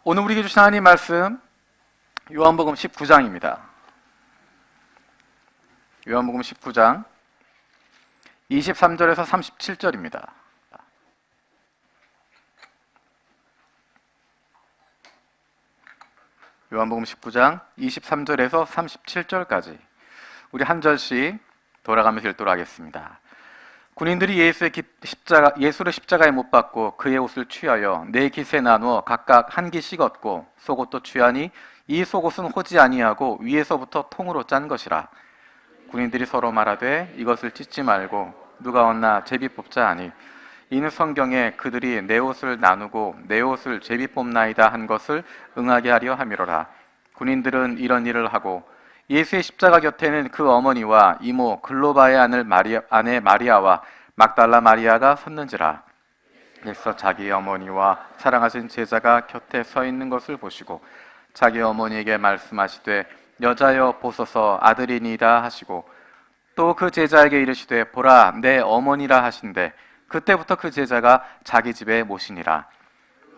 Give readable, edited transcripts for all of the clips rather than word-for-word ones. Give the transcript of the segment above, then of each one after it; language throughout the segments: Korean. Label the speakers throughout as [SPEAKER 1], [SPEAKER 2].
[SPEAKER 1] 오늘 우리에게 주신 하나님 말씀 요한복음 19장입니다. 요한복음 19장 23절에서 37절입니다. 요한복음 19장 23절에서 37절까지 우리 한 절씩 돌아가면서 읽도록 하겠습니다. 군인들이 예수를 십자가에 못 박고 그의 옷을 취하여 네 깃에 나누어 각각 한 깃씩 얻고 속옷도 취하니 이 속옷은 호지 아니하고 위에서부터 통으로 짠 것이라. 군인들이 서로 말하되 이것을 찢지 말고 누가 얻나 제비 뽑자 하니 이는 성경에 그들이 내 옷을 나누고 내 옷을 제비 뽑나이다 한 것을 응하게 하려 함이로라. 군인들은 이런 일을 하고 예수의 십자가 곁에는 그 어머니와 이모 글로바의 아내 마리아와 막달라 마리아가 섰는지라. 예수께서 자기 어머니와 사랑하신 제자가 곁에 서 있는 것을 보시고 자기 어머니에게 말씀하시되 여자여 보소서 아들이니이다 하시고 또 그 제자에게 이르시되 보라 내 어머니라 하신대 그때부터 그 제자가 자기 집에 모시니라.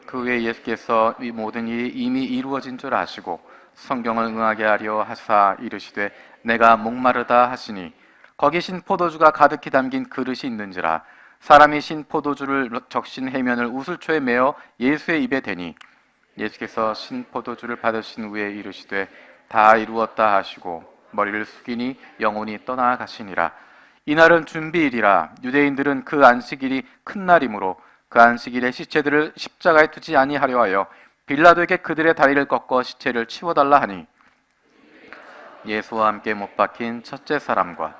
[SPEAKER 1] 그 후에 예수께서 이 모든 일이 이미 이루어진 줄 아시고 성경을 응하게 하려 하사 이르시되 내가 목마르다 하시니 거기 신 포도주가 가득히 담긴 그릇이 있는지라. 사람이 신 포도주를 적신 해면을 우슬초에 메어 예수의 입에 대니 예수께서 신 포도주를 받으신 후에 이르시되 다 이루었다 하시고 머리를 숙이니 영혼이 떠나가시니라. 이날은 준비일이라. 유대인들은 그 안식일이 큰 날이므로 그 안식일에 시체들을 십자가에 두지 아니하려 하여 빌라도에게 그들의 다리를 꺾어 시체를 치워달라 하니 예수와 함께 못 박힌 첫째 사람과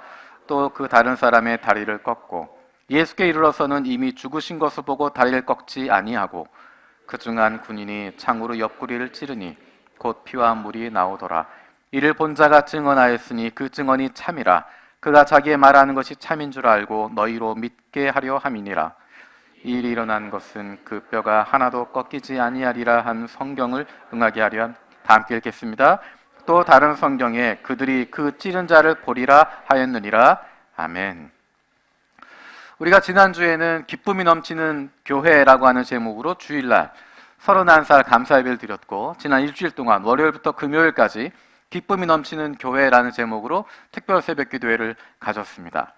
[SPEAKER 1] 또 그 다른 사람의 다리를 꺾고 예수께 이르러서는 이미 죽으신 것을 보고 다리를 꺾지 아니하고 그중 한 군인이 창으로 옆구리를 찌르니 곧 피와 물이 나오더라. 이를 본 자가 증언하였으니 그 증언이 참이라. 그가 자기의 말하는 것이 참인 줄 알고 너희로 믿게 하려 함이니라. 이 일이 일어난 것은 그 뼈가 하나도 꺾이지 아니하리라 한 성경을 응하게 하려 함. 다 함께 읽겠습니다. 또 다른 성경에 그들이 그 찌른 자를 보리라 하였느니라. 아멘. 우리가 지난주에는 기쁨이 넘치는 교회라고 하는 제목으로 주일날 31살 감사 예배를 드렸고 지난 일주일 동안 월요일부터 금요일까지 기쁨이 넘치는 교회라는 제목으로 특별 새벽 기도회를 가졌습니다.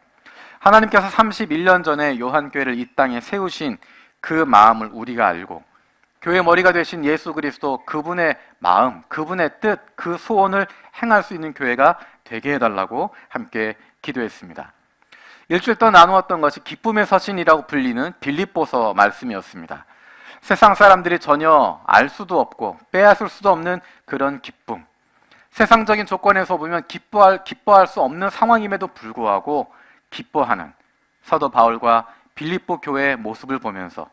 [SPEAKER 1] 하나님께서 31년 전에 요한교회를 이 땅에 세우신 그 마음을 우리가 알고 교회 머리가 되신 예수 그리스도 그분의 마음, 그분의 뜻, 그 소원을 행할 수 있는 교회가 되게 해달라고 함께 기도했습니다. 일주일 동안 나누었던 것이 기쁨의 서신이라고 불리는 빌립보서 말씀이었습니다. 세상 사람들이 전혀 알 수도 없고 빼앗을 수도 없는 그런 기쁨, 세상적인 조건에서 보면 기뻐할 수 없는 상황임에도 불구하고 기뻐하는 사도 바울과 빌립보 교회의 모습을 보면서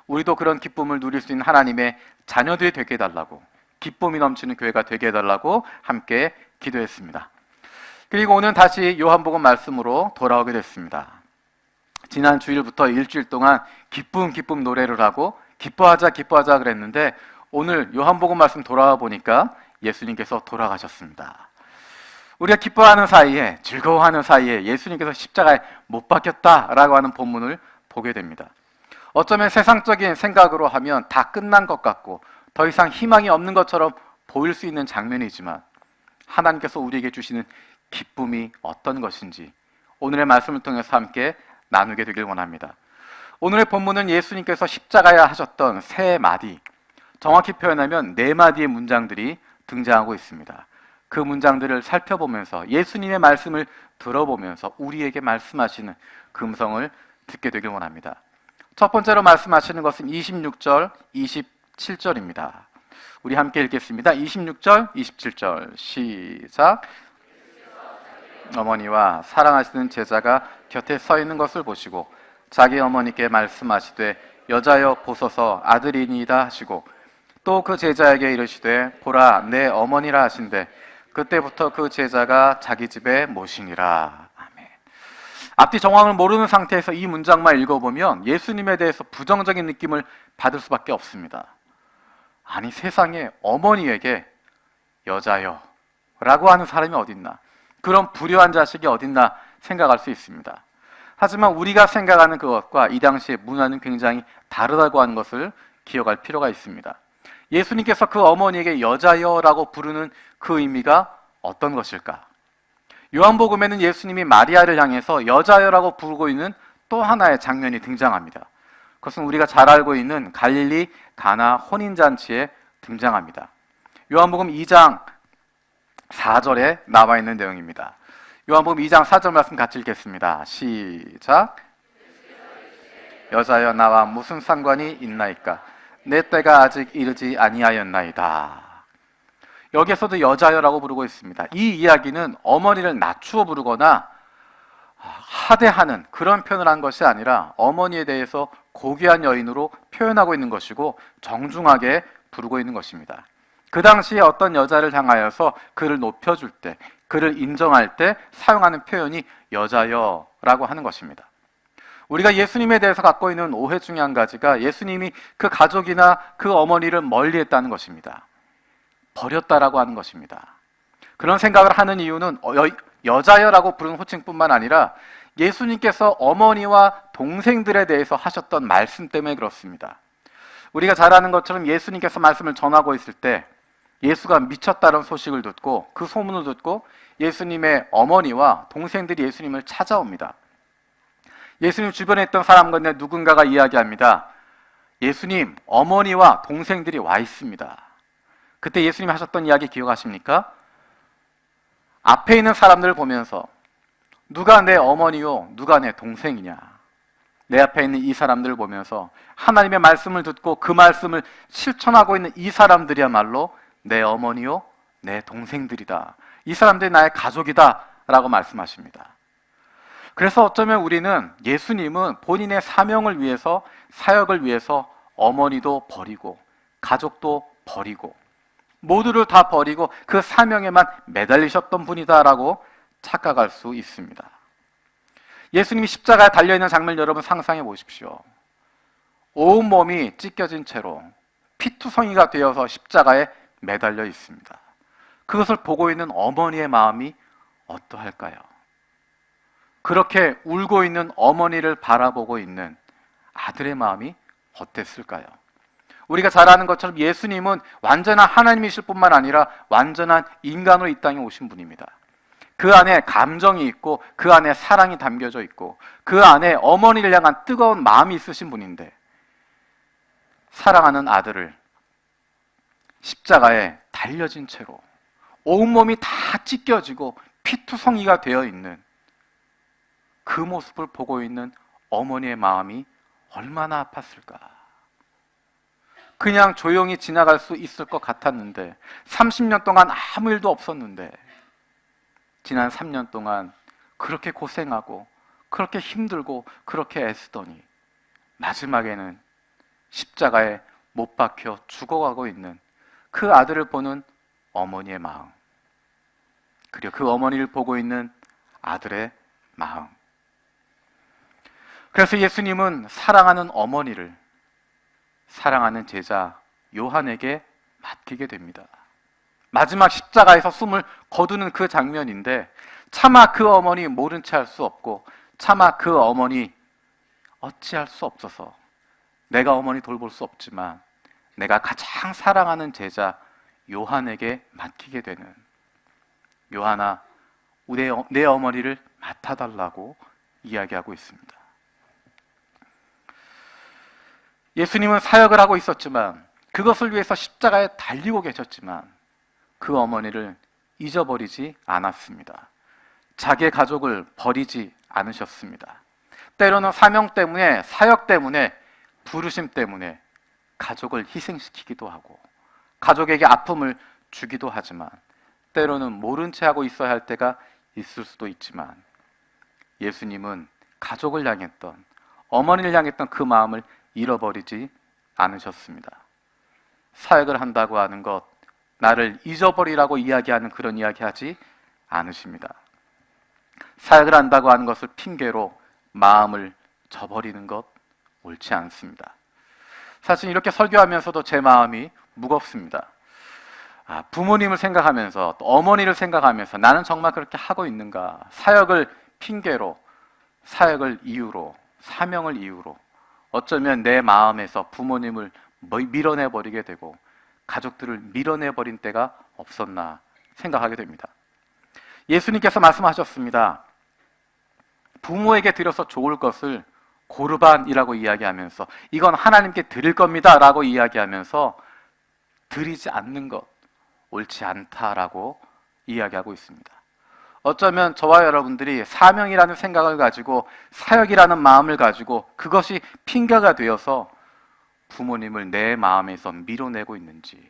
[SPEAKER 1] 우리도 그런 기쁨을 누릴 수 있는 하나님의 자녀들이 되게 해달라고, 기쁨이 넘치는 교회가 되게 해달라고 함께 기도했습니다. 그리고 오늘 다시 요한복음 말씀으로 돌아오게 됐습니다. 지난 주일부터 일주일 동안 기쁨 노래를 하고 기뻐하자 그랬는데 오늘 요한복음 말씀 돌아와 보니까 예수님께서 돌아가셨습니다. 우리가 기뻐하는 사이에, 즐거워하는 사이에 예수님께서 십자가에 못 박혔다라고 하는 본문을 보게 됩니다. 어쩌면 세상적인 생각으로 하면 다 끝난 것 같고 더 이상 희망이 없는 것처럼 보일 수 있는 장면이지만 하나님께서 우리에게 주시는 기쁨이 어떤 것인지 오늘의 말씀을 통해서 함께 나누게 되길 원합니다. 오늘의 본문은 예수님께서 십자가에 하셨던 세 마디, 정확히 표현하면 네 마디의 문장들이 등장하고 있습니다. 그 문장들을 살펴보면서 예수님의 말씀을 들어보면서 우리에게 말씀하시는 그 음성을 듣게 되길 원합니다. 첫 번째로 말씀하시는 것은 26절, 27절입니다. 우리 함께 읽겠습니다. 26절, 27절 시작. 어머니와 사랑하시는 제자가 곁에 서 있는 것을 보시고 자기 어머니께 말씀하시되 여자여 보소서 아들이니이다 하시고 또 그 제자에게 이르시되 보라 내 어머니라 하신대 그때부터 그 제자가 자기 집에 모시니라. 아멘. 앞뒤 정황을 모르는 상태에서 이 문장만 읽어보면 예수님에 대해서 부정적인 느낌을 받을 수밖에 없습니다. 아니 세상에 어머니에게 여자여 라고 하는 사람이 어딨나, 그런 불효한 자식이 어딨나 생각할 수 있습니다. 하지만 우리가 생각하는 그것과 이 당시의 문화는 굉장히 다르다고 하는 것을 기억할 필요가 있습니다. 예수님께서 그 어머니에게 여자여라고 부르는 그 의미가 어떤 것일까? 요한복음에는 예수님이 마리아를 향해서 여자여라고 부르고 있는 또 하나의 장면이 등장합니다. 그것은 우리가 잘 알고 있는 갈릴리 가나 혼인잔치에 등장합니다. 요한복음 2장 4절에 나와 있는 내용입니다. 요한복음 2장 4절 말씀 같이 읽겠습니다. 시작. 여자여 나와 무슨 상관이 있나이까? 내 때가 아직 이르지 아니하였나이다. 여기에서도 여자여라고 부르고 있습니다. 이 이야기는 어머니를 낮추어 부르거나 하대하는 그런 표현을 한 것이 아니라 어머니에 대해서 고귀한 여인으로 표현하고 있는 것이고 정중하게 부르고 있는 것입니다. 그 당시에 어떤 여자를 향하여서 그를 높여줄 때, 그를 인정할 때 사용하는 표현이 여자여라고 하는 것입니다. 우리가 예수님에 대해서 갖고 있는 오해 중에 한 가지가 예수님이 그 가족이나 그 어머니를 멀리했다는 것입니다. 버렸다라고 하는 것입니다. 그런 생각을 하는 이유는 여자여라고 부르는 호칭뿐만 아니라 예수님께서 어머니와 동생들에 대해서 하셨던 말씀 때문에 그렇습니다. 우리가 잘 아는 것처럼 예수님께서 말씀을 전하고 있을 때 예수가 미쳤다는 소식을 듣고 그 소문을 듣고 예수님의 어머니와 동생들이 예수님을 찾아옵니다. 예수님 주변에 있던 사람 가운데 누군가가 이야기합니다. 예수님, 어머니와 동생들이 와 있습니다. 그때 예수님이 하셨던 이야기 기억하십니까? 앞에 있는 사람들을 보면서 누가 내 어머니요, 누가 내 동생이냐? 내 앞에 있는 이 사람들을 보면서 하나님의 말씀을 듣고 그 말씀을 실천하고 있는 이 사람들이야말로 내 어머니요, 내 동생들이다. 이 사람들이 나의 가족이다 라고 말씀하십니다. 그래서 어쩌면 우리는 예수님은 본인의 사명을 위해서, 사역을 위해서 어머니도 버리고 가족도 버리고 모두를 다 버리고 그 사명에만 매달리셨던 분이다라고 착각할 수 있습니다. 예수님이 십자가에 달려있는 장면을 여러분 상상해 보십시오. 온몸이 찢겨진 채로 피투성이가 되어서 십자가에 매달려 있습니다. 그것을 보고 있는 어머니의 마음이 어떠할까요? 그렇게 울고 있는 어머니를 바라보고 있는 아들의 마음이 어땠을까요? 우리가 잘 아는 것처럼 예수님은 완전한 하나님이실 뿐만 아니라 완전한 인간으로 이 땅에 오신 분입니다. 그 안에 감정이 있고 그 안에 사랑이 담겨져 있고 그 안에 어머니를 향한 뜨거운 마음이 있으신 분인데 사랑하는 아들을 십자가에 달려진 채로 온몸이 다 찢겨지고 피투성이가 되어 있는 그 모습을 보고 있는 어머니의 마음이 얼마나 아팠을까. 그냥 조용히 지나갈 수 있을 것 같았는데 30년 동안 아무 일도 없었는데 지난 3년 동안 그렇게 고생하고 그렇게 힘들고 그렇게 애쓰더니 마지막에는 십자가에 못 박혀 죽어가고 있는 그 아들을 보는 어머니의 마음, 그리고 그 어머니를 보고 있는 아들의 마음. 그래서 예수님은 사랑하는 어머니를 사랑하는 제자 요한에게 맡기게 됩니다. 마지막 십자가에서 숨을 거두는 그 장면인데 차마 그 어머니 모른 채 할 수 없고 차마 그 어머니 어찌할 수 없어서 내가 어머니 돌볼 수 없지만 내가 가장 사랑하는 제자 요한에게 맡기게 되는, 요한아 내 어머니를 맡아달라고 이야기하고 있습니다. 예수님은 사역을 하고 있었지만 그것을 위해서 십자가에 달리고 계셨지만 그 어머니를 잊어버리지 않았습니다. 자기의 가족을 버리지 않으셨습니다. 때로는 사명 때문에, 사역 때문에, 부르심 때문에 가족을 희생시키기도 하고 가족에게 아픔을 주기도 하지만 때로는 모른 채 하고 있어야 할 때가 있을 수도 있지만 예수님은 가족을 향했던, 어머니를 향했던 그 마음을 잃어버리지 않으셨습니다. 사역을 한다고 하는 것, 나를 잊어버리라고 이야기하는 그런 이야기하지 않으십니다. 사역을 한다고 하는 것을 핑계로 마음을 저버리는 것 옳지 않습니다. 사실 이렇게 설교하면서도 제 마음이 무겁습니다. 부모님을 생각하면서 또 어머니를 생각하면서 나는 정말 그렇게 하고 있는가? 사역을 핑계로, 사역을 이유로, 사명을 이유로 어쩌면 내 마음에서 부모님을 밀어내버리게 되고 가족들을 밀어내버린 때가 없었나 생각하게 됩니다. 예수님께서 말씀하셨습니다. 부모에게 드려서 좋을 것을 고르반이라고 이야기하면서 이건 하나님께 드릴 겁니다 라고 이야기하면서 드리지 않는 것 옳지 않다라고 이야기하고 있습니다. 어쩌면 저와 여러분들이 사명이라는 생각을 가지고 사역이라는 마음을 가지고 그것이 핑계가 되어서 부모님을 내 마음에서 밀어내고 있는지,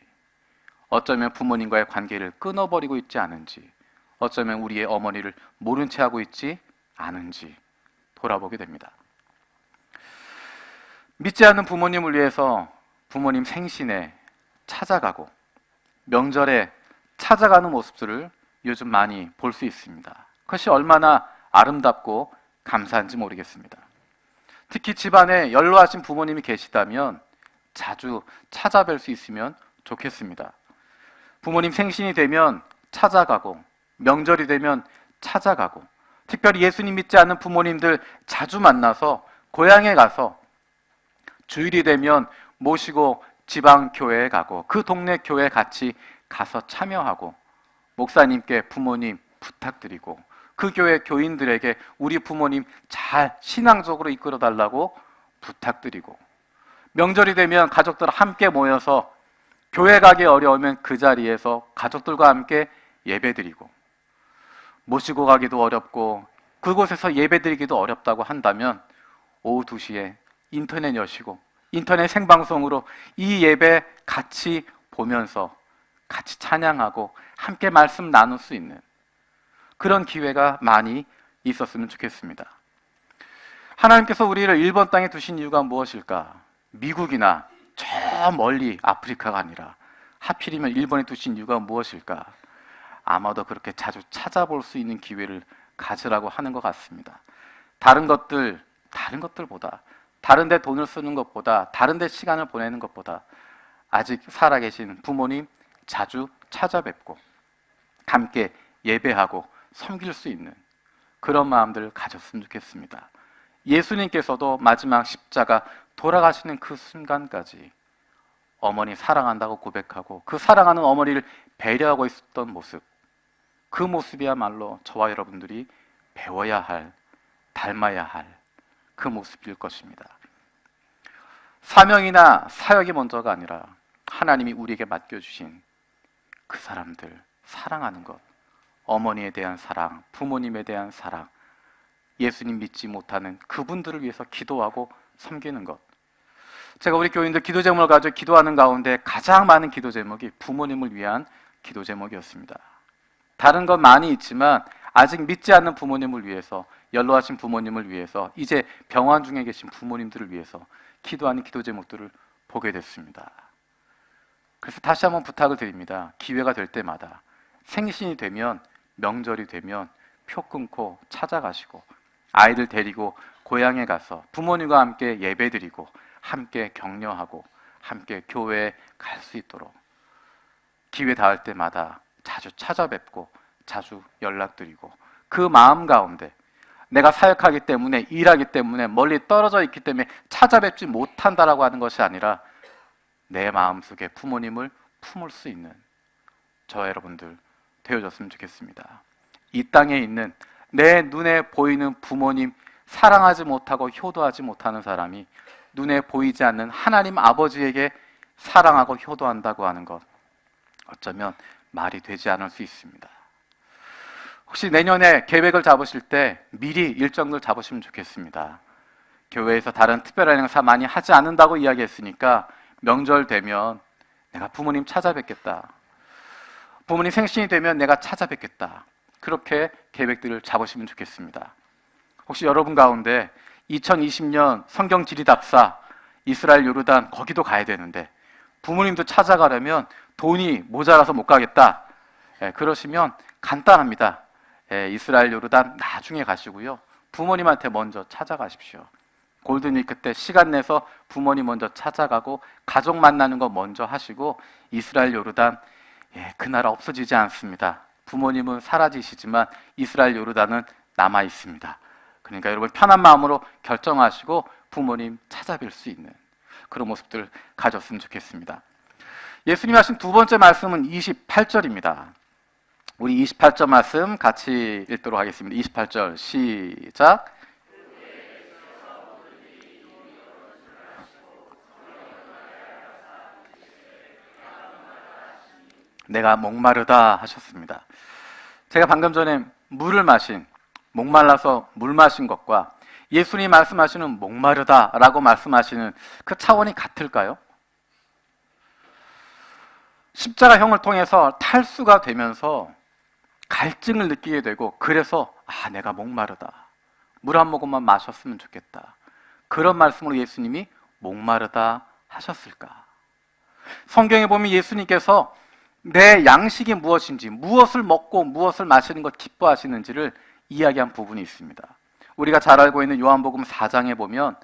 [SPEAKER 1] 어쩌면 부모님과의 관계를 끊어버리고 있지 않은지, 어쩌면 우리의 어머니를 모른 채 하고 있지 않은지 돌아보게 됩니다. 믿지 않는 부모님을 위해서 부모님 생신에 찾아가고 명절에 찾아가는 모습들을 요즘 많이 볼 수 있습니다. 그것이 얼마나 아름답고 감사한지 모르겠습니다. 특히 집안에 연로하신 부모님이 계시다면 자주 찾아뵐 수 있으면 좋겠습니다. 부모님 생신이 되면 찾아가고 명절이 되면 찾아가고, 특별히 예수님 믿지 않는 부모님들 자주 만나서 고향에 가서 주일이 되면 모시고 지방 교회에 가고 그 동네 교회에 같이 가서 참여하고 목사님께 부모님 부탁드리고 그 교회 교인들에게 우리 부모님 잘 신앙적으로 이끌어 달라고 부탁드리고, 명절이 되면 가족들 함께 모여서 교회 가기 어려우면 그 자리에서 가족들과 함께 예배드리고, 모시고 가기도 어렵고 그곳에서 예배드리기도 어렵다고 한다면 오후 2시에 인터넷 여시고 인터넷 생방송으로 이 예배 같이 보면서 같이 찬양하고 함께 말씀 나눌 수 있는 그런 기회가 많이 있었으면 좋겠습니다. 하나님께서 우리를 일본 땅에 두신 이유가 무엇일까? 미국이나 저 멀리 아프리카가 아니라 하필이면 일본에 두신 이유가 무엇일까? 아마도 그렇게 자주 찾아볼 수 있는 기회를 가지라고 하는 것 같습니다. 다른 것들보다, 다른 데 돈을 쓰는 것보다, 다른 데 시간을 보내는 것보다 아직 살아계신 부모님 자주 찾아뵙고 함께 예배하고 섬길 수 있는 그런 마음들을 가졌으면 좋겠습니다. 예수님께서도 마지막 십자가 돌아가시는 그 순간까지 어머니 사랑한다고 고백하고 그 사랑하는 어머니를 배려하고 있었던 모습, 그 모습이야말로 저와 여러분들이 배워야 할, 닮아야 할 그 모습일 것입니다. 사명이나 사역이 먼저가 아니라 하나님이 우리에게 맡겨주신 그 사람들 사랑하는 것, 어머니에 대한 사랑, 부모님에 대한 사랑, 예수님 믿지 못하는 그분들을 위해서 기도하고 섬기는 것. 제가 우리 교인들 기도 제목을 가지고 기도하는 가운데 가장 많은 기도 제목이 부모님을 위한 기도 제목이었습니다. 다른 건 많이 있지만 아직 믿지 않는 부모님을 위해서, 연로하신 부모님을 위해서, 이제 병원 중에 계신 부모님들을 위해서 기도하는 기도 제목들을 보게 됐습니다. 그래서 다시 한번 부탁을 드립니다. 기회가 될 때마다 생신이 되면, 명절이 되면 표 끊고 찾아가시고 아이들 데리고 고향에 가서 부모님과 함께 예배드리고 함께 격려하고 함께 교회에 갈 수 있도록 기회 닿을 때마다 자주 찾아뵙고 자주 연락드리고, 그 마음 가운데 내가 사역하기 때문에, 일하기 때문에, 멀리 떨어져 있기 때문에 찾아뵙지 못한다라고 하는 것이 아니라 내 마음속에 부모님을 품을 수 있는 저와 여러분들 되어졌으면 좋겠습니다. 이 땅에 있는 내 눈에 보이는 부모님 사랑하지 못하고 효도하지 못하는 사람이 눈에 보이지 않는 하나님 아버지에게 사랑하고 효도한다고 하는 것, 어쩌면 말이 되지 않을 수 있습니다. 혹시 내년에 계획을 잡으실 때 미리 일정을 잡으시면 좋겠습니다. 교회에서 다른 특별한 행사 많이 하지 않는다고 이야기했으니까 명절 되면 내가 부모님 찾아뵙겠다, 부모님 생신이 되면 내가 찾아뵙겠다, 그렇게 계획들을 잡으시면 좋겠습니다. 혹시 여러분 가운데 2020년 성경 지리답사 이스라엘 요르단 거기도 가야 되는데 부모님도 찾아가려면 돈이 모자라서 못 가겠다, 그러시면 간단합니다. 이스라엘 요르단 나중에 가시고요, 부모님한테 먼저 찾아가십시오. 골든위크 때 시간 내서 부모님 먼저 찾아가고 가족 만나는 거 먼저 하시고, 이스라엘 요르단 그 나라 없어지지 않습니다. 부모님은 사라지시지만 이스라엘 요르단은 남아 있습니다. 그러니까 여러분 편한 마음으로 결정하시고 부모님 찾아뵐 수 있는 그런 모습들 가졌으면 좋겠습니다. 예수님이 하신 두 번째 말씀은 28절입니다. 우리 28절 말씀 같이 읽도록 하겠습니다. 28절 시작. 내가 목마르다 하셨습니다. 제가 방금 전에 물을 마신, 목말라서 물 마신 것과 예수님이 말씀하시는 목마르다라고 말씀하시는 그 차원이 같을까요? 십자가형을 통해서 탈수가 되면서 갈증을 느끼게 되고, 그래서 내가 목마르다, 물 한 모금만 마셨으면 좋겠다, 그런 말씀으로 예수님이 목마르다 하셨을까? 성경에 보면 예수님께서 내 양식이 무엇인지, 무엇을 먹고 무엇을 마시는 것 기뻐하시는지를 이야기한 부분이 있습니다. 우리가 잘 알고 있는 요한복음 4장에 보면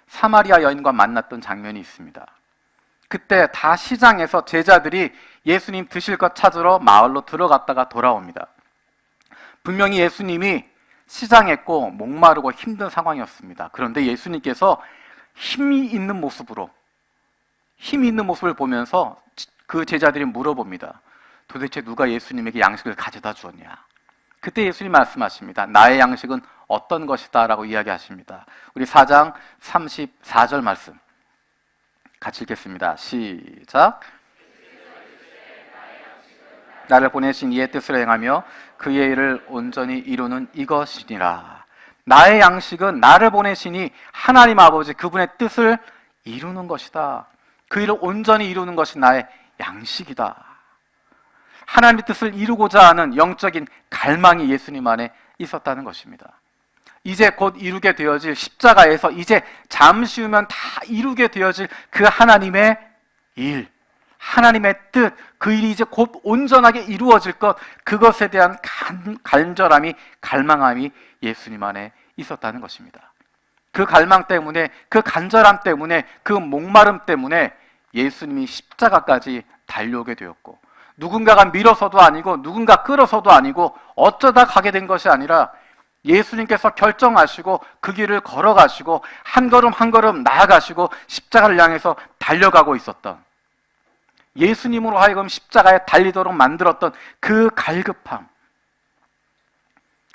[SPEAKER 1] 사마리아 여인과 만났던 장면이 있습니다. 그때 다 시장에서 제자들이 예수님 드실 것 찾으러 마을로 들어갔다가 돌아옵니다. 분명히 예수님이 시장했고 목마르고 힘든 상황이었습니다. 그런데 예수님께서 힘이 있는 모습을 보면서 그 제자들이 물어봅니다. 도대체 누가 예수님에게 양식을 가져다 주었냐? 그때 예수님 말씀하십니다. 나의 양식은 어떤 것이다 라고 이야기하십니다. 우리 4장 34절 말씀 같이 읽겠습니다. 시작. 나를 보내신 이의 뜻을 행하며 그의 일을 온전히 이루는 이것이니라. 나의 양식은 나를 보내시니 하나님 아버지 그분의 뜻을 이루는 것이다. 그 일을 온전히 이루는 것이 나의 양식이다. 하나님의 뜻을 이루고자 하는 영적인 갈망이 예수님 안에 있었다는 것입니다. 이제 곧 이루게 되어질 십자가에서 이제 잠시 후면 다 이루게 되어질 그 하나님의 일, 하나님의 뜻, 그 일이 이제 곧 온전하게 이루어질 것, 그것에 대한 간절함이, 갈망함이 예수님 안에 있었다는 것입니다. 그 갈망 때문에, 그 간절함 때문에, 그 목마름 때문에 예수님이 십자가까지 달려오게 되었고, 누군가가 밀어서도 아니고 누군가 끌어서도 아니고 어쩌다 가게 된 것이 아니라 예수님께서 결정하시고 그 길을 걸어가시고 한 걸음 한 걸음 나아가시고 십자가를 향해서 달려가고 있었던, 예수님으로 하여금 십자가에 달리도록 만들었던 그 갈급함,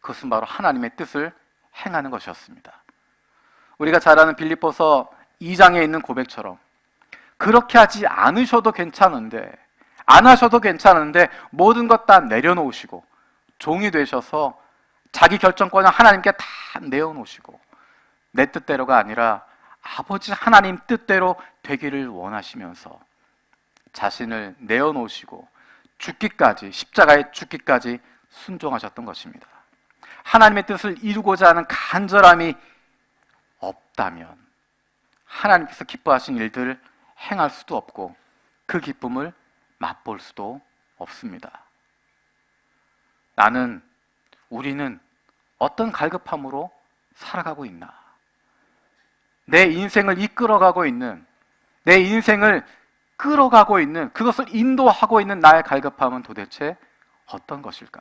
[SPEAKER 1] 그것은 바로 하나님의 뜻을 행하는 것이었습니다. 우리가 잘 아는 빌립보서 2장에 있는 고백처럼 그렇게 하지 않으셔도 괜찮은데, 안 하셔도 괜찮은데 모든 것 다 내려놓으시고 종이 되셔서 자기 결정권을 하나님께 다 내어놓으시고 내 뜻대로가 아니라 아버지 하나님 뜻대로 되기를 원하시면서 자신을 내어놓으시고 죽기까지, 십자가에 죽기까지 순종하셨던 것입니다. 하나님의 뜻을 이루고자 하는 간절함이 없다면 하나님께서 기뻐하신 일들을 행할 수도 없고 그 기쁨을 맛볼 수도 없습니다. 우리는 어떤 갈급함으로 살아가고 있나? 내 인생을 이끌어가고 있는, 내 인생을 끌어가고 있는, 그것을 인도하고 있는 나의 갈급함은 도대체 어떤 것일까?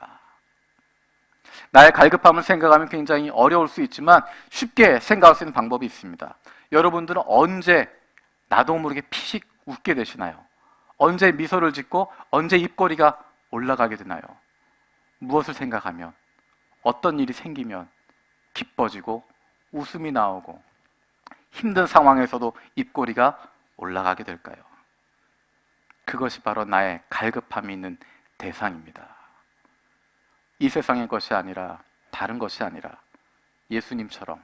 [SPEAKER 1] 나의 갈급함을 생각하면 굉장히 어려울 수 있지만 쉽게 생각할 수 있는 방법이 있습니다. 여러분들은 언제 나도 모르게 피식 웃게 되시나요? 언제 미소를 짓고 언제 입꼬리가 올라가게 되나요? 무엇을 생각하면, 어떤 일이 생기면 기뻐지고 웃음이 나오고 힘든 상황에서도 입꼬리가 올라가게 될까요? 그것이 바로 나의 갈급함이 있는 대상입니다. 이 세상의 것이 아니라, 다른 것이 아니라 예수님처럼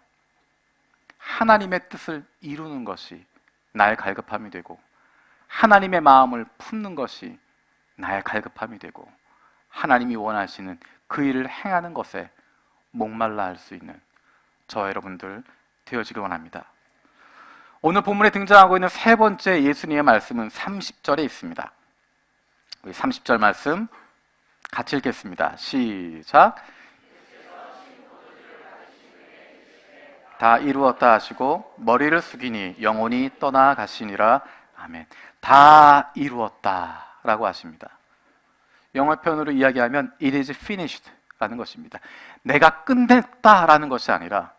[SPEAKER 1] 하나님의 뜻을 이루는 것이 나의 갈급함이 되고, 하나님의 마음을 품는 것이 나의 갈급함이 되고, 하나님이 원하시는 그 일을 행하는 것에 목말라 할 수 있는 저 여러분들 되어지길 원합니다. 오늘 본문에 등장하고 있는 세 번째 예수님의 말씀은 30절에 있습니다. 우리 30절 말씀 같이 읽겠습니다. 시작. 다 이루었다 하시고 머리를 숙이니 영혼이 떠나가시니라. 아멘. 다 이루었다 라고 하십니다. 영어 표현으로 이야기하면 it is finished 라는 것입니다. 내가 끝냈다 라는 것이 아니라,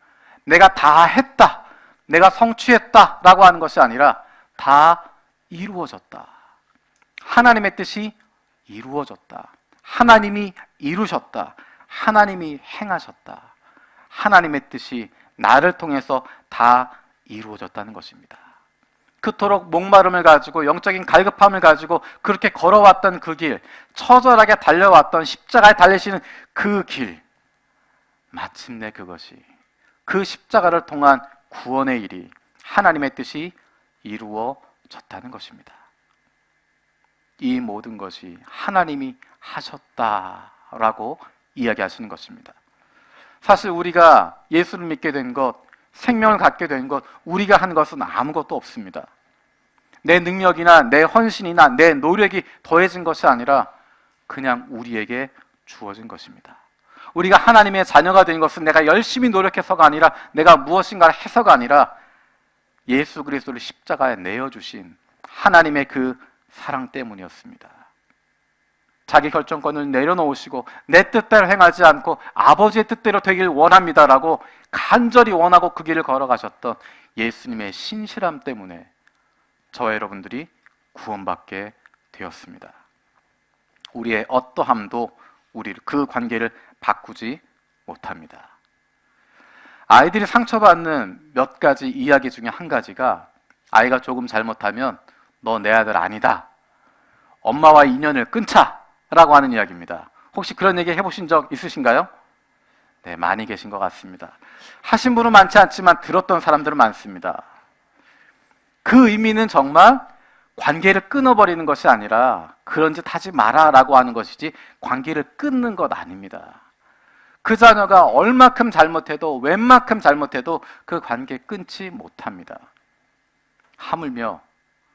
[SPEAKER 1] 내가 다 했다, 내가 성취했다 라고 하는 것이 아니라 다 이루어졌다. 하나님의 뜻이 이루어졌다. 하나님이 이루셨다. 하나님이 행하셨다. 하나님의 뜻이 나를 통해서 다 이루어졌다는 것입니다. 그토록 목마름을 가지고 영적인 갈급함을 가지고 그렇게 걸어왔던 그 길, 처절하게 달려왔던 십자가에 달리시는 그 길, 마침내 그것이 그 십자가를 통한 구원의 일이 하나님의 뜻이 이루어졌다는 것입니다. 이 모든 것이 하나님이 하셨다라고 이야기하시는 것입니다. 사실 우리가 예수를 믿게 된 것, 생명을 갖게 된 것, 우리가 한 것은 아무것도 없습니다. 내 능력이나 내 헌신이나 내 노력이 더해진 것이 아니라 그냥 우리에게 주어진 것입니다. 우리가 하나님의 자녀가 된 것은 내가 열심히 노력해서가 아니라 내가 무엇인가를 해서가 아니라 예수 그리스도를 십자가에 내어주신 하나님의 그 사랑 때문이었습니다. 자기 결정권을 내려놓으시고 내 뜻대로 행하지 않고 아버지의 뜻대로 되길 원합니다라고 간절히 원하고 그 길을 걸어가셨던 예수님의 신실함 때문에 저와 여러분들이 구원받게 되었습니다. 우리의 어떠함도 우리를 그 관계를 바꾸지 못합니다. 아이들이 상처받는 몇 가지 이야기 중에 한 가지가 아이가 조금 잘못하면 너 내 아들 아니다. 엄마와 인연을 끊자. 라고 하는 이야기입니다. 혹시 그런 얘기 해보신 적 있으신가요? 네, 많이 계신 것 같습니다. 하신 분은 많지 않지만 들었던 사람들은 많습니다. 그 의미는 정말 관계를 끊어버리는 것이 아니라 그런 짓 하지 마라 라고 하는 것이지 관계를 끊는 것 아닙니다. 그 자녀가 얼마큼 잘못해도 웬만큼 잘못해도 그 관계 끊지 못합니다. 하물며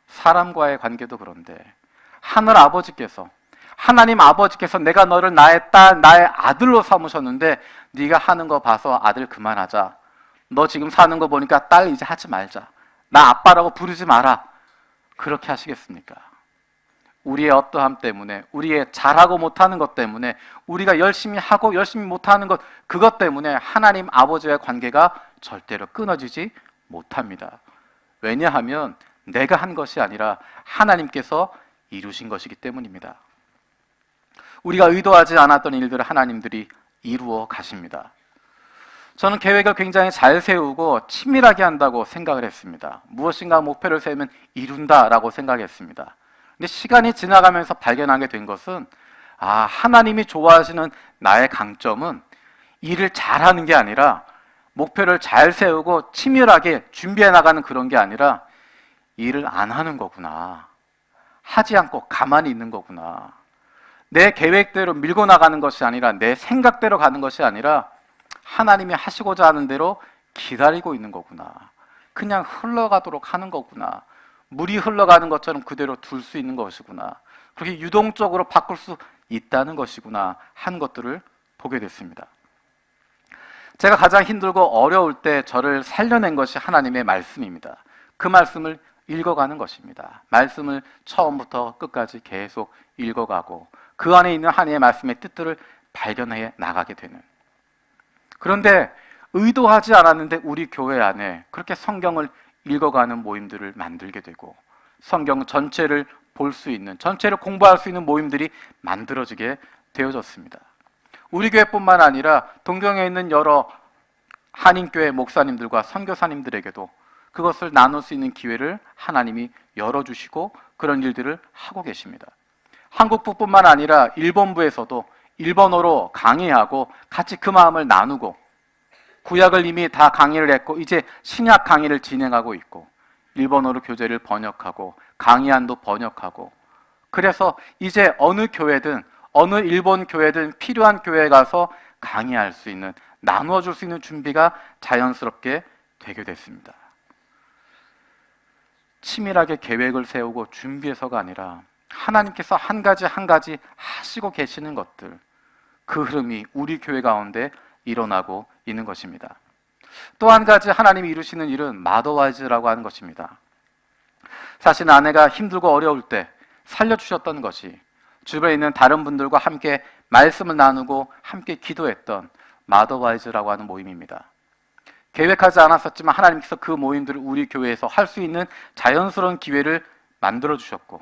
[SPEAKER 1] 사람과의 관계도 그런데 하늘 아버지께서 하나님 아버지께서 내가 너를 나의 딸, 나의 아들로 삼으셨는데 네가 하는 거 봐서 아들 그만하자. 너 지금 사는 거 보니까 딸 이제 하지 말자. 나 아빠라고 부르지 마라. 그렇게 하시겠습니까? 우리의 어떠함 때문에, 우리의 잘하고 못하는 것 때문에, 우리가 열심히 하고 열심히 못하는 것, 그것 때문에 하나님 아버지와의 관계가 절대로 끊어지지 못합니다. 왜냐하면 내가 한 것이 아니라 하나님께서 이루신 것이기 때문입니다. 우리가 의도하지 않았던 일들을 하나님들이 이루어 가십니다. 저는 계획을 굉장히 잘 세우고 치밀하게 한다고 생각을 했습니다. 무엇인가 목표를 세우면 이룬다라고 생각했습니다. 근데 시간이 지나가면서 발견하게 된 것은 하나님이 좋아하시는 나의 강점은 일을 잘하는 게 아니라 목표를 잘 세우고 치밀하게 준비해 나가는 그런 게 아니라 일을 안 하는 거구나. 하지 않고 가만히 있는 거구나. 내 계획대로 밀고 나가는 것이 아니라 내 생각대로 가는 것이 아니라 하나님이 하시고자 하는 대로 기다리고 있는 거구나. 그냥 흘러가도록 하는 거구나. 물이 흘러가는 것처럼 그대로 둘 수 있는 것이구나. 그렇게 유동적으로 바꿀 수 있다는 것이구나 한 것들을 보게 됐습니다. 제가 가장 힘들고 어려울 때 저를 살려낸 것이 하나님의 말씀입니다. 그 말씀을 읽어가는 것입니다. 말씀을 처음부터 끝까지 계속 읽어가고 그 안에 있는 하나님의 말씀의 뜻들을 발견해 나가게 되는. 그런데 의도하지 않았는데 우리 교회 안에 그렇게 성경을 읽어가는 모임들을 만들게 되고 성경 전체를 볼 수 있는, 전체를 공부할 수 있는 모임들이 만들어지게 되어졌습니다. 우리 교회뿐만 아니라 동경에 있는 여러 한인교회 목사님들과 선교사님들에게도 그것을 나눌 수 있는 기회를 하나님이 열어주시고 그런 일들을 하고 계십니다. 한국뿐만 아니라 일본부에서도 일본어로 강의하고 같이 그 마음을 나누고 구약을 이미 다 강의를 했고 이제 신약 강의를 진행하고 있고 일본어로 교재를 번역하고 강의안도 번역하고 그래서 이제 어느 교회든 어느 일본 교회든 필요한 교회에 가서 강의할 수 있는 나누어 줄 수 있는 준비가 자연스럽게 되게 됐습니다. 치밀하게 계획을 세우고 준비해서가 아니라 하나님께서 한 가지 한 가지 하시고 계시는 것들, 그 흐름이 우리 교회 가운데 일어나고 있는 것입니다. 또 한 가지 하나님이 이루시는 일은 마더와이즈라고 하는 것입니다. 사실 아내가 힘들고 어려울 때 살려주셨던 것이 주변에 있는 다른 분들과 함께 말씀을 나누고 함께 기도했던 마더와이즈라고 하는 모임입니다. 계획하지 않았었지만 하나님께서 그 모임들을 우리 교회에서 할 수 있는 자연스러운 기회를 만들어 주셨고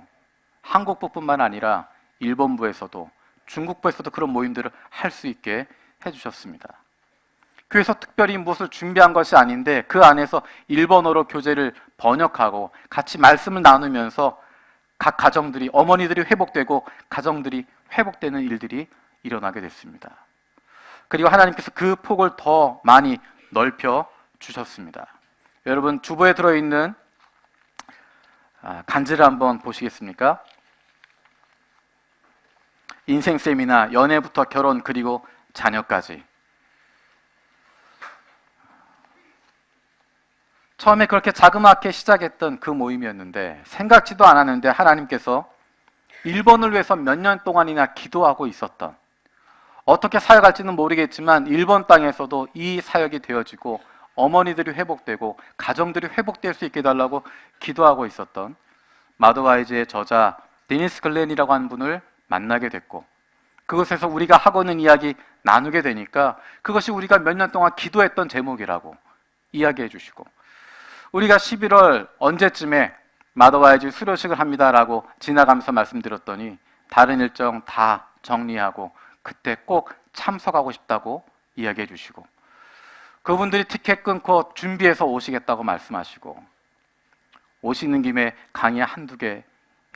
[SPEAKER 1] 한국부뿐만 아니라 일본부에서도 중국부에서도 그런 모임들을 할 수 있게 해주셨습니다. 교회에서 특별히 무엇을 준비한 것이 아닌데 그 안에서 일본어로 교재를 번역하고 같이 말씀을 나누면서 각 가정들이, 어머니들이 회복되고 가정들이 회복되는 일들이 일어나게 됐습니다. 그리고 하나님께서 그 폭을 더 많이 넓혀 주셨습니다. 여러분, 주보에 들어있는 간지를 한번 보시겠습니까? 인생 세미나, 연애부터 결혼, 그리고 자녀까지. 처음에 그렇게 자그맣게 시작했던 그 모임이었는데 생각지도 않았는데 하나님께서 일본을 위해서 몇 년 동안이나 기도하고 있었던, 어떻게 사역할지는 모르겠지만 일본 땅에서도 이 사역이 되어지고 어머니들이 회복되고 가정들이 회복될 수 있게 해달라고 기도하고 있었던 마더와이즈의 저자 데니스 글렌이라고 하는 분을 만나게 됐고, 그것에서 우리가 하고 있는 이야기 나누게 되니까 그것이 우리가 몇 년 동안 기도했던 제목이라고 이야기해 주시고, 우리가 11월 언제쯤에 마더와이즈 수료식을 합니다라고 지나가면서 말씀드렸더니 다른 일정 다 정리하고 그때 꼭 참석하고 싶다고 이야기해 주시고, 그분들이 티켓 끊고 준비해서 오시겠다고 말씀하시고, 오시는 김에 강의 한두 개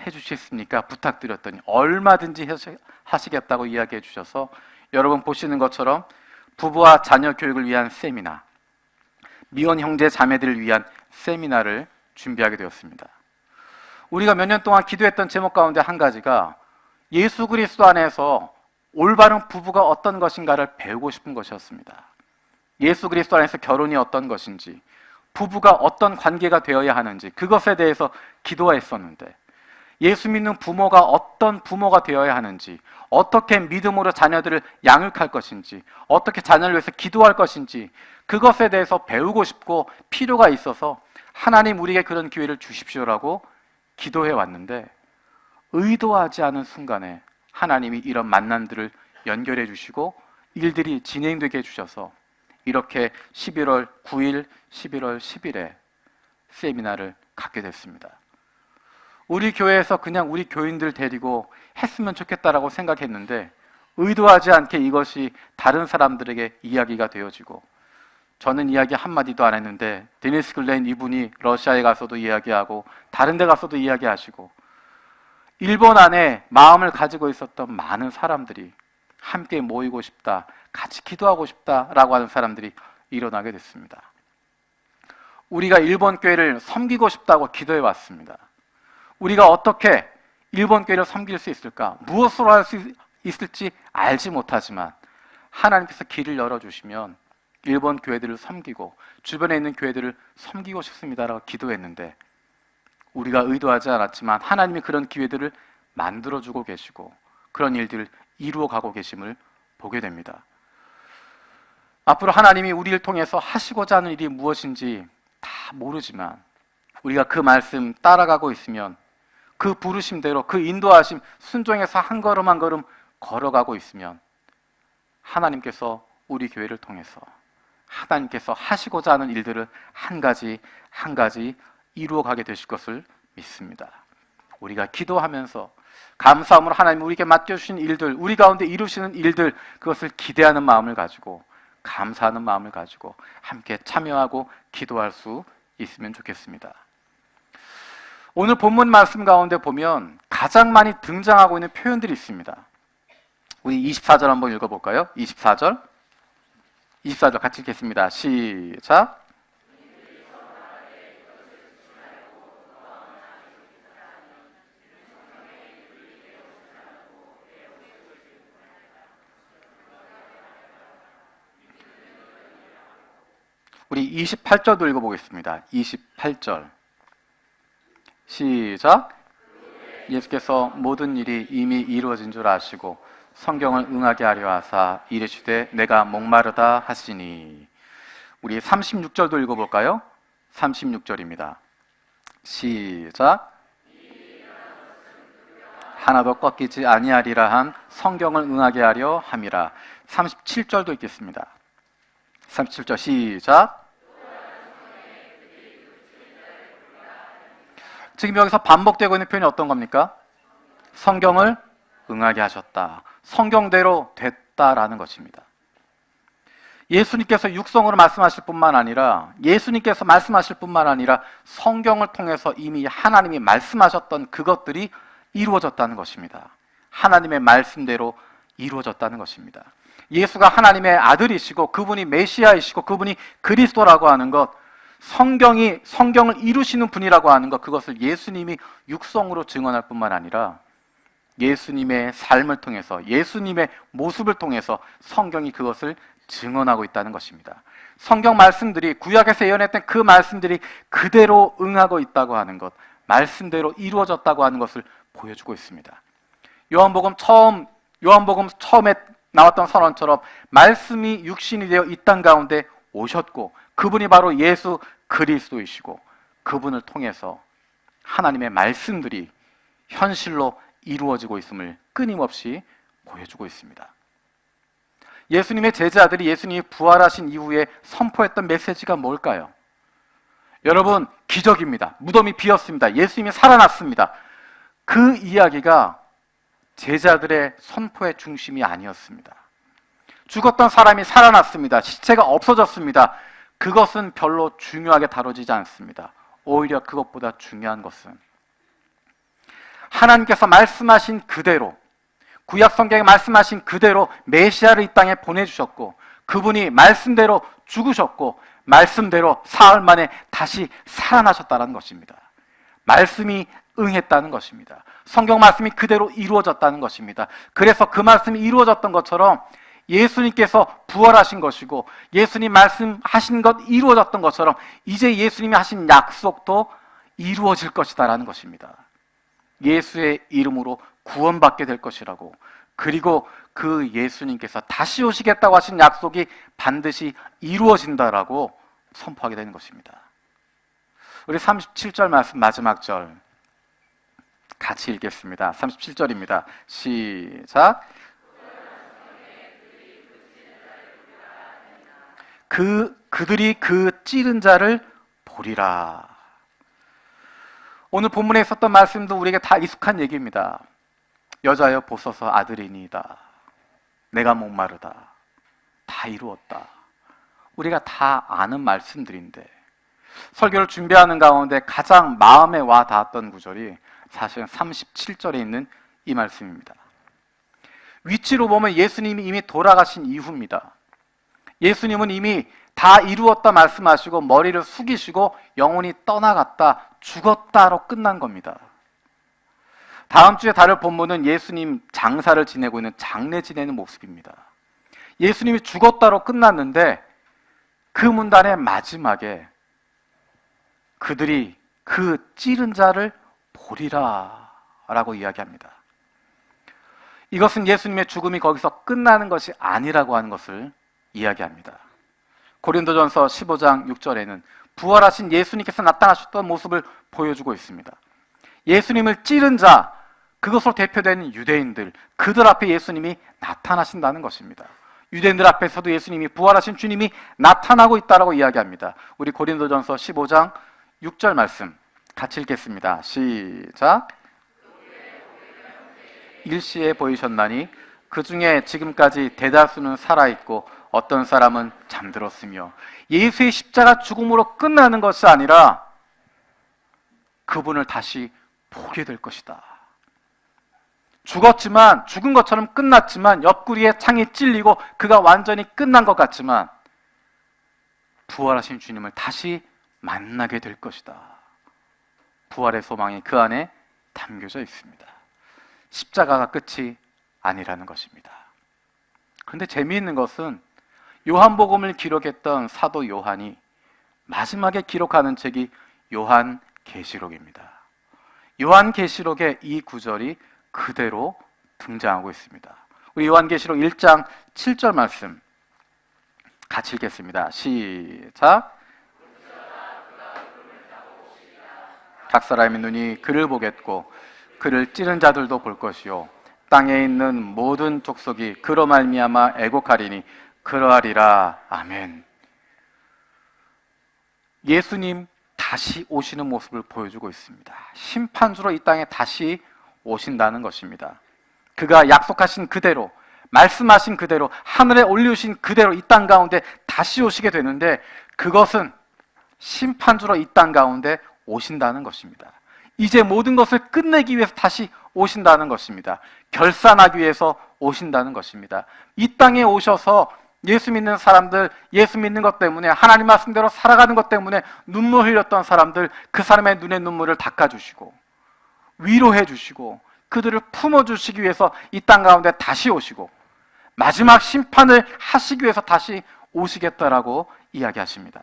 [SPEAKER 1] 해주시겠습니까? 부탁드렸더니 얼마든지 하시겠다고 이야기해 주셔서 여러분 보시는 것처럼 부부와 자녀 교육을 위한 세미나, 미혼 형제 자매들을 위한 세미나를 준비하게 되었습니다. 우리가 몇 년 동안 기도했던 제목 가운데 한 가지가 예수 그리스도 안에서 올바른 부부가 어떤 것인가를 배우고 싶은 것이었습니다. 예수 그리스도 안에서 결혼이 어떤 것인지, 부부가 어떤 관계가 되어야 하는지, 그것에 대해서 기도했었는데, 예수 믿는 부모가 어떤 부모가 되어야 하는지, 어떻게 믿음으로 자녀들을 양육할 것인지, 어떻게 자녀를 위해서 기도할 것인지, 그것에 대해서 배우고 싶고 필요가 있어서 하나님 우리에게 그런 기회를 주십시오라고 기도해 왔는데, 의도하지 않은 순간에 하나님이 이런 만남들을 연결해 주시고 일들이 진행되게 해주셔서 이렇게 11월 9일, 11월 10일에 세미나를 갖게 됐습니다. 우리 교회에서 그냥 우리 교인들 데리고 했으면 좋겠다라고 생각했는데 의도하지 않게 이것이 다른 사람들에게 이야기가 되어지고, 저는 이야기 한마디도 안 했는데 데니스 글렌 이분이 러시아에 가서도 이야기하고 다른 데 가서도 이야기하시고, 일본 안에 마음을 가지고 있었던 많은 사람들이 함께 모이고 싶다, 같이 기도하고 싶다라고 하는 사람들이 일어나게 됐습니다. 우리가 일본 교회를 섬기고 싶다고 기도해 왔습니다. 우리가 어떻게 일본 교회를 섬길 수 있을까? 무엇으로 할 수 있을지 알지 못하지만 하나님께서 길을 열어주시면 일본 교회들을 섬기고 주변에 있는 교회들을 섬기고 싶습니다라고 기도했는데, 우리가 의도하지 않았지만 하나님이 그런 기회들을 만들어주고 계시고 그런 일들을 이루어가고 계심을 보게 됩니다. 앞으로 하나님이 우리를 통해서 하시고자 하는 일이 무엇인지 다 모르지만 우리가 그 말씀 따라가고 있으면, 그 부르심대로 그 인도하심 순종해서 한 걸음 한 걸음 걸어가고 있으면 하나님께서 우리 교회를 통해서 하나님께서 하시고자 하는 일들을 한 가지 한 가지 이루어가게 되실 것을 믿습니다. 우리가 기도하면서 감사함으로 하나님 우리에게 맡겨주신 일들, 우리 가운데 이루시는 일들, 그것을 기대하는 마음을 가지고 감사하는 마음을 가지고 함께 참여하고 기도할 수 있으면 좋겠습니다. 오늘 본문 말씀 가운데 보면 가장 많이 등장하고 있는 표현들이 있습니다. 우리 24절 한번 읽어볼까요? 24절 같이 읽겠습니다. 시작. 우리 28절도 읽어보겠습니다. 28절 시작. 예수께서 모든 일이 이미 이루어진 줄 아시고 성경을 응하게 하려 하사 이르시되 내가 목마르다 하시니. 우리 36절도 읽어볼까요? 36절입니다. 시작. 하나도 꺾이지 아니하리라 한 성경을 응하게 하려 함이라. 37절도 읽겠습니다. 37절 시작. 지금 여기서 반복되고 있는 표현이 어떤 겁니까? 성경을 응하게 하셨다. 성경대로 됐다라는 것입니다. 예수님께서 육성으로 말씀하실 뿐만 아니라 성경을 통해서 이미 하나님이 말씀하셨던 그것들이 이루어졌다는 것입니다. 하나님의 말씀대로 이루어졌다는 것입니다. 예수가 하나님의 아들이시고 그분이 메시아이시고 그분이 그리스도라고 하는 것, 성경을 이루시는 분이라고 하는 것, 그것을 예수님이 육성으로 증언할 뿐만 아니라 예수님의 삶을 통해서, 예수님의 모습을 통해서 성경이 그것을 증언하고 있다는 것입니다. 성경 말씀들이, 구약에서 예언했던 그 말씀들이 그대로 응하고 있다고 하는 것, 말씀대로 이루어졌다고 하는 것을 보여주고 있습니다. 요한복음 처음에 나왔던 선언처럼 말씀이 육신이 되어 이 땅 가운데 오셨고 그분이 바로 예수 그리스도이시고 그분을 통해서 하나님의 말씀들이 현실로 이루어지고 있음을 끊임없이 보여주고 있습니다. 예수님의 제자들이 예수님이 부활하신 이후에 선포했던 메시지가 뭘까요? 여러분, 기적입니다. 무덤이 비었습니다. 예수님이 살아났습니다. 그 이야기가 제자들의 선포의 중심이 아니었습니다. 죽었던 사람이 살아났습니다. 시체가 없어졌습니다. 그것은 별로 중요하게 다뤄지지 않습니다. 오히려 그것보다 중요한 것은 하나님께서 말씀하신 그대로, 구약 성경에 말씀하신 그대로 메시아를 이 땅에 보내주셨고 그분이 말씀대로 죽으셨고 말씀대로 사흘 만에 다시 살아나셨다는 것입니다. 말씀이 응했다는 것입니다. 성경 말씀이 그대로 이루어졌다는 것입니다. 그래서 그 말씀이 이루어졌던 것처럼 예수님께서 부활하신 것이고 예수님 말씀하신 것 이루어졌던 것처럼 이제 예수님이 하신 약속도 이루어질 것이다라는 것입니다. 예수의 이름으로 구원받게 될 것이라고, 그리고 그 예수님께서 다시 오시겠다고 하신 약속이 반드시 이루어진다라고 선포하게 되는 것입니다. 우리 37절 말씀 마지막 절 같이 읽겠습니다. 37절입니다. 시작. 그들이 그 찌른 자를 보리라. 오늘 본문에 있었던 말씀도 우리에게 다 익숙한 얘기입니다. 여자여 보소서 아들이니이다. 내가 목마르다. 다 이루었다. 우리가 다 아는 말씀들인데 설교를 준비하는 가운데 가장 마음에 와 닿았던 구절이 사실은 37절에 있는 이 말씀입니다. 위치로 보면 예수님이 이미 돌아가신 이후입니다. 예수님은 이미 다 이루었다 말씀하시고 머리를 숙이시고 영혼이 떠나갔다, 죽었다로 끝난 겁니다. 다음 주에 다룰 본문은 예수님 장사를 지내고 있는 장례 지내는 모습입니다. 예수님이 죽었다로 끝났는데 그 문단의 마지막에 그들이 그 찌른 자를 보리라 라고 이야기합니다. 이것은 예수님의 죽음이 거기서 끝나는 것이 아니라고 하는 것을 이야기합니다. 고린도전서 15장 6절에는 부활하신 예수님께서 나타나셨던 모습을 보여주고 있습니다. 예수님을 찌른 자, 그것으로 대표되는 유대인들, 그들 앞에 예수님이 나타나신다는 것입니다. 유대인들 앞에서도 예수님이, 부활하신 주님이 나타나고 있다라고 이야기합니다. 우리 고린도전서 15장 6절 말씀 같이 읽겠습니다. 시작. 일시에 보이셨나니 그 중에 지금까지 대다수는 살아있고 어떤 사람은 잠들었으며, 예수의 십자가 죽음으로 끝나는 것이 아니라 그분을 다시 보게 될 것이다. 죽었지만, 죽은 것처럼 끝났지만, 옆구리에 창이 찔리고 그가 완전히 끝난 것 같지만 부활하신 주님을 다시 만나게 될 것이다. 부활의 소망이 그 안에 담겨져 있습니다. 십자가가 끝이 아니라는 것입니다. 그런데 재미있는 것은 요한복음을 기록했던 사도 요한이 마지막에 기록하는 책이 요한계시록입니다. 요한계시록의 이 구절이 그대로 등장하고 있습니다. 우리 요한계시록 1장 7절 말씀 같이 읽겠습니다. 시작. 각 사람의 눈이 그를 보겠고 그를 찌른 자들도 볼 것이요 땅에 있는 모든 족속이 그로 말미암아 애곡하리니 그러하리라. 아멘. 예수님 다시 오시는 모습을 보여주고 있습니다. 심판주로 이 땅에 다시 오신다는 것입니다. 그가 약속하신 그대로, 말씀하신 그대로, 하늘에 올리우신 그대로 이 땅 가운데 다시 오시게 되는데, 그것은 심판주로 이 땅 가운데 오신다는 것입니다. 이제 모든 것을 끝내기 위해서 다시 오신다는 것입니다. 결산하기 위해서 오신다는 것입니다. 이 땅에 오셔서 예수 믿는 사람들, 예수 믿는 것 때문에, 하나님 말씀대로 살아가는 것 때문에 눈물 흘렸던 사람들, 그 사람의 눈의 눈물을 닦아주시고 위로해 주시고 그들을 품어주시기 위해서 이 땅 가운데 다시 오시고 마지막 심판을 하시기 위해서 다시 오시겠다라고 이야기하십니다.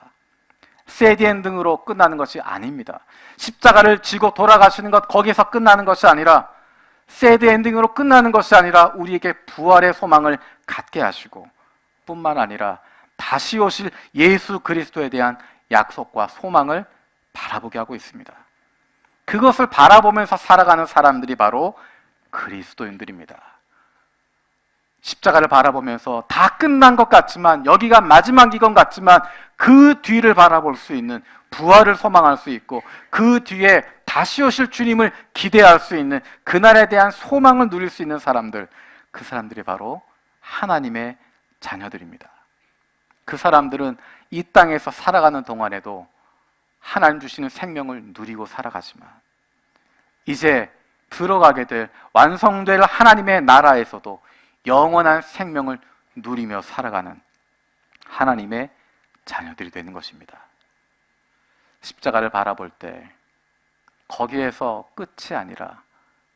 [SPEAKER 1] 새드 엔딩으로 끝나는 것이 아닙니다. 십자가를 지고 돌아가시는 것, 거기에서 끝나는 것이 아니라, 새드 엔딩으로 끝나는 것이 아니라 우리에게 부활의 소망을 갖게 하시고, 뿐만 아니라 다시 오실 예수 그리스도에 대한 약속과 소망을 바라보게 하고 있습니다. 그것을 바라보면서 살아가는 사람들이 바로 그리스도인들입니다. 십자가를 바라보면서 다 끝난 것 같지만, 여기가 마지막인 것 같지만 그 뒤를 바라볼 수 있는, 부활을 소망할 수 있고 그 뒤에 다시 오실 주님을 기대할 수 있는, 그날에 대한 소망을 누릴 수 있는 사람들, 그 사람들이 바로 하나님의 자녀들입니다. 그 사람들은 이 땅에서 살아가는 동안에도 하나님 주시는 생명을 누리고 살아가지만, 이제 들어가게 될, 완성될 하나님의 나라에서도 영원한 생명을 누리며 살아가는 하나님의 자녀들이 되는 것입니다. 십자가를 바라볼 때 거기에서 끝이 아니라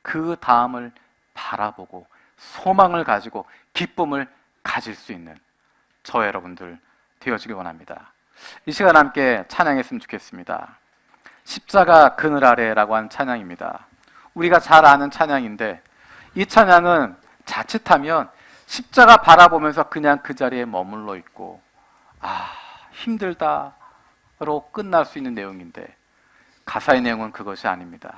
[SPEAKER 1] 그 다음을 바라보고 소망을 가지고 기쁨을 가질 수 있는 저 여러분들 되어지길 원합니다. 이 시간 함께 찬양했으면 좋겠습니다. 십자가 그늘 아래라고 하는 찬양입니다. 우리가 잘 아는 찬양인데, 이 찬양은 자칫하면 십자가 바라보면서 그냥 그 자리에 머물러 있고 힘들다로 끝날 수 있는 내용인데, 가사의 내용은 그것이 아닙니다.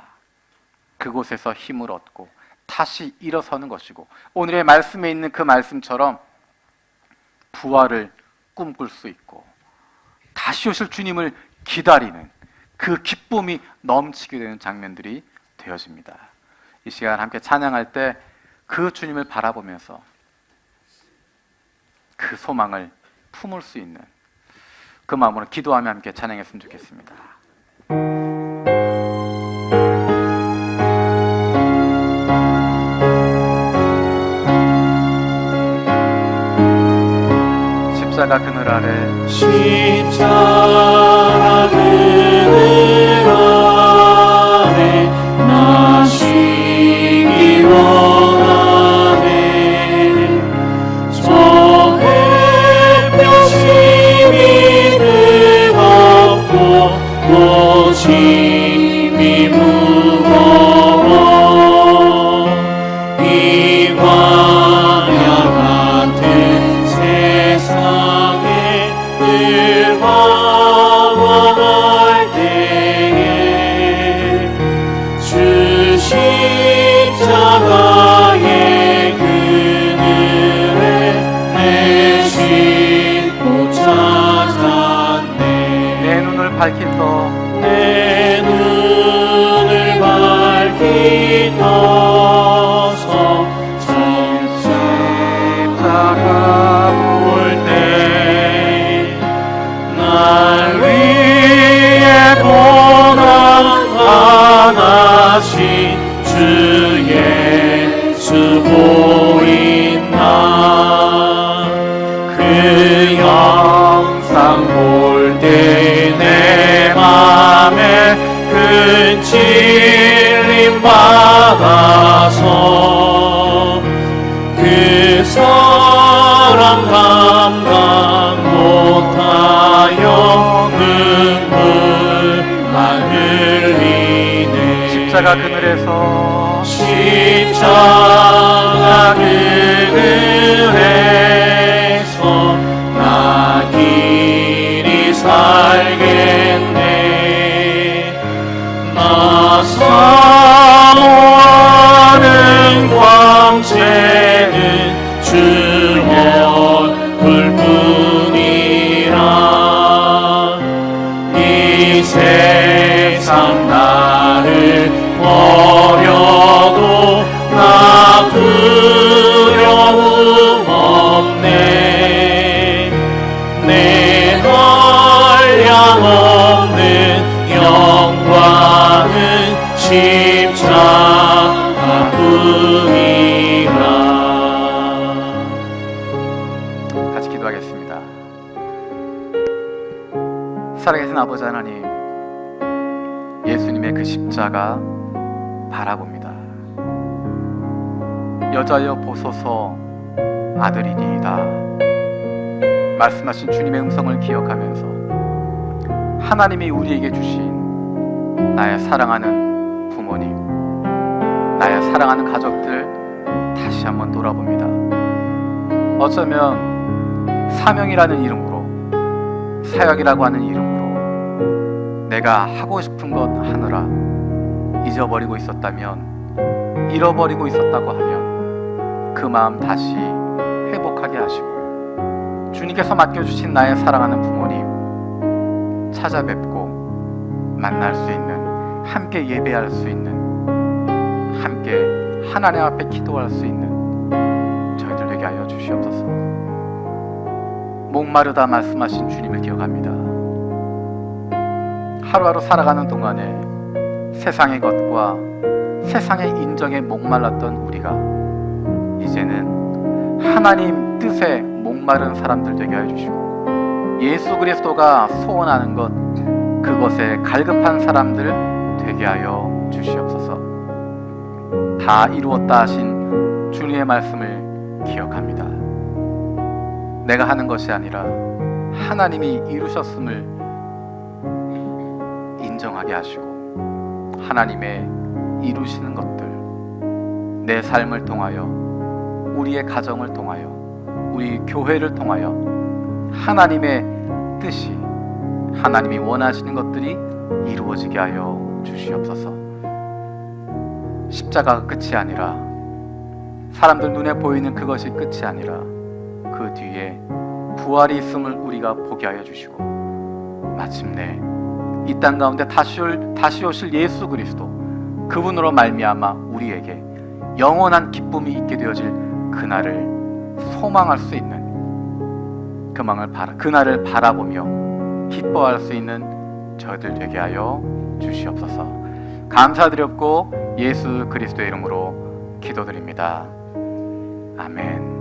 [SPEAKER 1] 그곳에서 힘을 얻고 다시 일어서는 것이고, 오늘의 말씀에 있는 그 말씀처럼 부활을 꿈꿀 수 있고 다시 오실 주님을 기다리는 그 기쁨이 넘치게 되는 장면들이 되어집니다. 이 시간 함께 찬양할 때 그 주님을 바라보면서 그 소망을 품을 수 있는 그 마음으로 기도하며 함께 찬양했으면 좋겠습니다. 십자가 그늘 아래,
[SPEAKER 2] 십자가 그늘 아래 나 쉬기 원하네. 저 햇볕이 뜨겁고 또 짐이 무거워 이 광야 같은 세상에 늘 방황할 때에 주 십자가의 그늘에 내 쉼도 찾았네.
[SPEAKER 1] 내 눈을 밝히 떠,
[SPEAKER 2] 내 눈을 밝히 떠서 십자가 볼 때 날 위해 고난 하나씩 주 예수 보인다. 그 영상 볼 때 내 맘에 큰 찔림 받아서 그 사랑 감당 못하여 눈물만 흘리네.
[SPEAKER 1] 십자가 그늘에서,
[SPEAKER 2] 십자가 그늘에서 나 길이 살겠네. 나 사모하는 광채는 주의 얼굴뿐이라. 이 세상 나를 버려도
[SPEAKER 1] 아버지 하나님, 예수님의 그 십자가 바라봅니다. 여자여 보소서 아들이니이다 말씀하신 주님의 음성을 기억하면서 하나님이 우리에게 주신 나의 사랑하는 부모님, 나의 사랑하는 가족들 다시 한번 돌아봅니다. 어쩌면 사명이라는 이름으로, 사역이라고 하는 이름으로 내가 하고 싶은 것 하느라 잊어버리고 있었다면, 잃어버리고 있었다고 하면 그 마음 다시 회복하게 하시고, 주님께서 맡겨주신 나의 사랑하는 부모님 찾아뵙고 만날 수 있는, 함께 예배할 수 있는, 함께 하나님 앞에 기도할 수 있는 저희들 되게 하여 주시옵소서. 목마르다 말씀하신 주님을 기억합니다. 하루하루 살아가는 동안에 세상의 것과 세상의 인정에 목말랐던 우리가 이제는 하나님 뜻에 목마른 사람들 되게 하여 주시고, 예수 그리스도가 소원하는 것, 그것에 갈급한 사람들 되게 하여 주시옵소서. 다 이루었다 하신 주님의 말씀을 기억합니다. 내가 하는 것이 아니라 하나님이 이루셨음을 인정하게 하시고, 하나님의 이루시는 것들, 내 삶을 통하여, 우리의 가정을 통하여, 우리 교회를 통하여 하나님의 뜻이, 하나님이 원하시는 것들이 이루어지게 하여 주시옵소서. 십자가가 끝이 아니라, 사람들 눈에 보이는 그것이 끝이 아니라 그 뒤에 부활이 있음을 우리가 보게 하여 주시고, 마침내 이 땅 가운데 다시 오실 예수 그리스도, 그분으로 말미암아 우리에게 영원한 기쁨이 있게 되어질 그날을 소망할 수 있는, 그날을 바라보며 기뻐할 수 있는 저희들 되게 하여 주시옵소서. 감사드렸고 예수 그리스도의 이름으로 기도드립니다. 아멘.